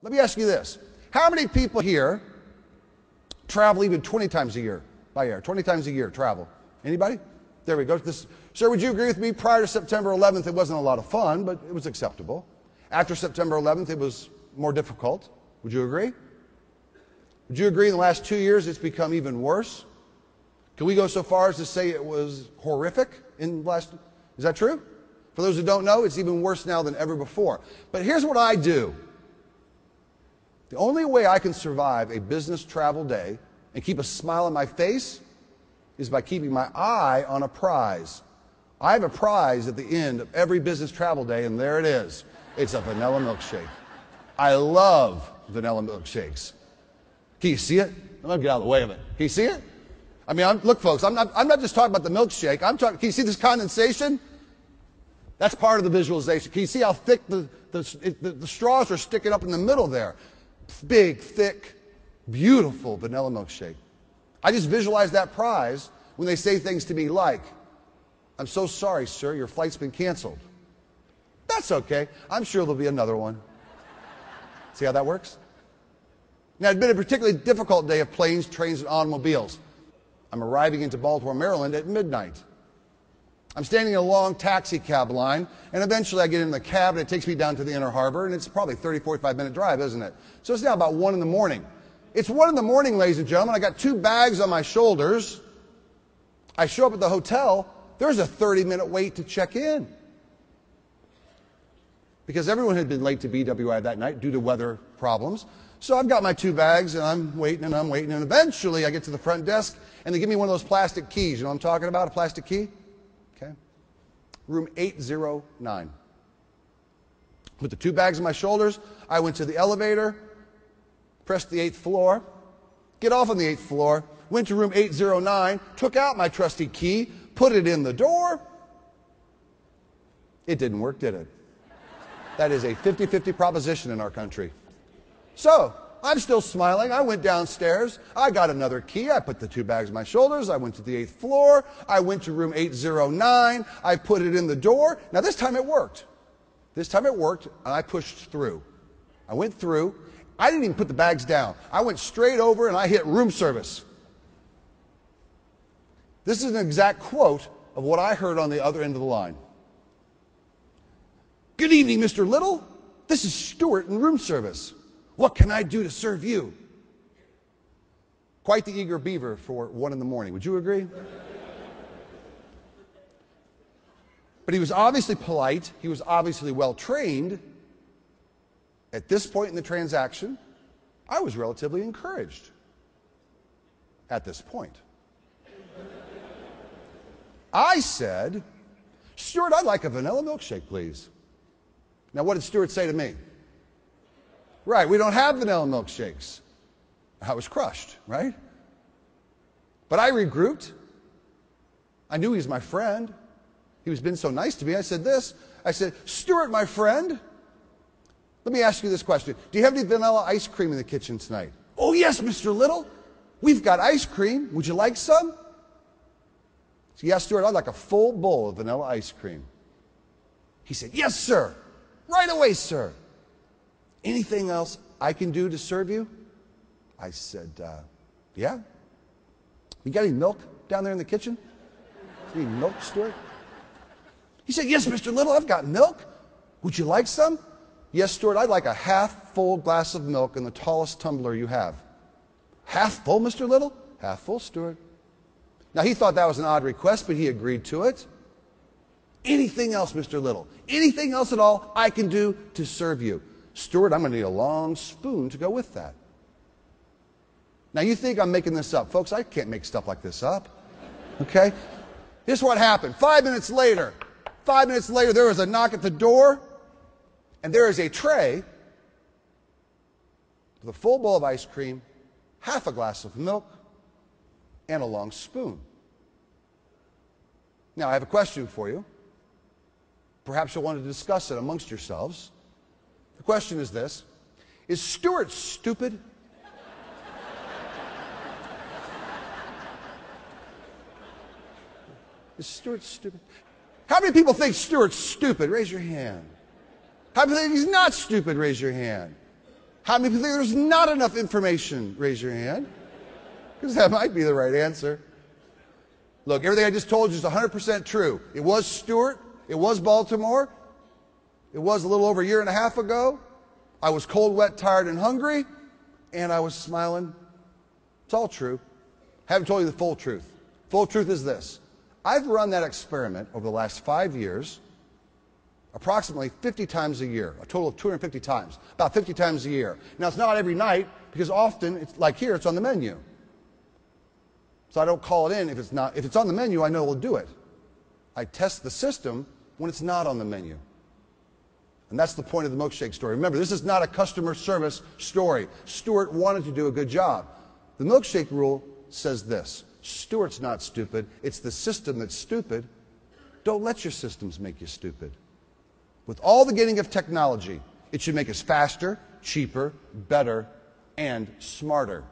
Let me ask you this. How many people here travel even 20 times a year by air? 20 times a year travel. Anybody? There we go. Sir, would you agree with me? Prior to September 11th, it wasn't a lot of fun, but it was acceptable. After September 11th, it was more difficult. Would you agree? Would you agree in the last 2 years it's become even worse? Can we go so far as to say it was horrific in the last? Is that true? For those who don't know, it's even worse now than ever before. But here's what I do. The only way I can survive a business travel day and keep a smile on my face is by keeping my eye on a prize. I have a prize at the end of every business travel day, and there it is. It's a vanilla milkshake. I love vanilla milkshakes. Can you see it? I'm going to get out of the way of it. Can you see it? I mean, look, folks, I'm not just talking about the milkshake. I'm talking. Can you see this condensation? That's part of the visualization. Can you see how thick the straws are sticking up in the middle there? Big, thick, beautiful vanilla milkshake. I just visualize that prize when they say things to me like, "I'm so sorry, sir, your flight's been canceled." That's okay. I'm sure there'll be another one. See how that works? Now, it's been a particularly difficult day of planes, trains, and automobiles. I'm arriving into Baltimore, Maryland at midnight. I'm standing in a long taxi cab line, and eventually I get in the cab, and it takes me down to the Inner Harbor, and it's probably a 30, 45-minute drive, isn't it? So it's now about 1 in the morning. It's 1 in the morning, ladies and gentlemen. I got 2 bags on my shoulders. I show up at the hotel. There's a 30-minute wait to check in, because everyone had been late to BWI that night due to weather problems. So I've got my 2 bags, and I'm waiting, and eventually I get to the front desk, and they give me one of those plastic keys. You know what I'm talking about, a plastic key? Okay. Room 809. With the 2 bags on my shoulders, I went to the elevator, pressed the 8th floor, get off on the 8th floor, went to room 809, took out my trusty key, put it in the door. It didn't work, did it? That is a 50-50 proposition in our country. So, I'm still smiling. I went downstairs. I got another key. I put the 2 bags on my shoulders. I went to the 8th floor. I went to room 809. I put it in the door. Now, this time it worked. This time it worked, and I pushed through. I went through. I didn't even put the bags down. I went straight over, and I hit room service. This is an exact quote of what I heard on the other end of the line. "Good evening, Mr. Little. This is Stuart in room service. What can I do to serve you?" Quite the eager beaver for 1 in the morning. Would you agree? But he was obviously polite. He was obviously well trained. At this point in the transaction, I was relatively encouraged. At this point, I said, "Stuart, I'd like a vanilla milkshake, please." Now, what did Stuart say to me? Right, we don't have vanilla milkshakes. I was crushed, right? But I regrouped. I knew he was my friend. He was been so nice to me. I said this. I said, "Stuart, my friend, let me ask you this question. Do you have any vanilla ice cream in the kitchen tonight?" "Oh, yes, Mr. Little. We've got ice cream. Would you like some?" So, "Yes, Stuart, I'd like a full bowl of vanilla ice cream." He said, "Yes, sir. Right away, sir. Anything else I can do to serve you?" I said, "Yeah. You got any milk down there in the kitchen? Any milk, Stuart?" He said, "Yes, Mr. Little, I've got milk. Would you like some?" "Yes, Stuart, I'd like a half-full glass of milk in the tallest tumbler you have." "Half full, Mr. Little?" "Half full, Stuart." Now, he thought that was an odd request, but he agreed to it. "Anything else, Mr. Little? Anything else at all I can do to serve you?" "Stuart, I'm going to need a long spoon to go with that." Now, you think I'm making this up. Folks, I can't make stuff like this up. Okay? Here's what happened. 5 minutes later, there was a knock at the door, and there is a tray with a full bowl of ice cream, half a glass of milk, and a long spoon. Now, I have a question for you. Perhaps you'll want to discuss it amongst yourselves. The question is this: is Stuart stupid? Is Stuart stupid? How many people think Stuart's stupid? Raise your hand. How many think he's not stupid? Raise your hand. How many people think there's not enough information? Raise your hand. Because that might be the right answer. Look, everything I just told you is 100% true. It was Stewart. It was Baltimore. It was a little over a year and a half ago. I was cold, wet, tired, and hungry. And I was smiling. It's all true. I haven't told you the full truth. Full truth is this. I've run that experiment over the last 5 years approximately 50 times a year, a total of 250 times, about 50 times a year. Now, it's not every night because often, it's like here, it's on the menu. So I don't call it in if it's not. If it's on the menu, I know we'll do it. I test the system when it's not on the menu. And that's the point of the Milkshake story. Remember, this is not a customer service story. Stewart wanted to do a good job. The Milkshake rule says this. Stewart's not stupid. It's the system that's stupid. Don't let your systems make you stupid. With all the getting of technology, it should make us faster, cheaper, better, and smarter.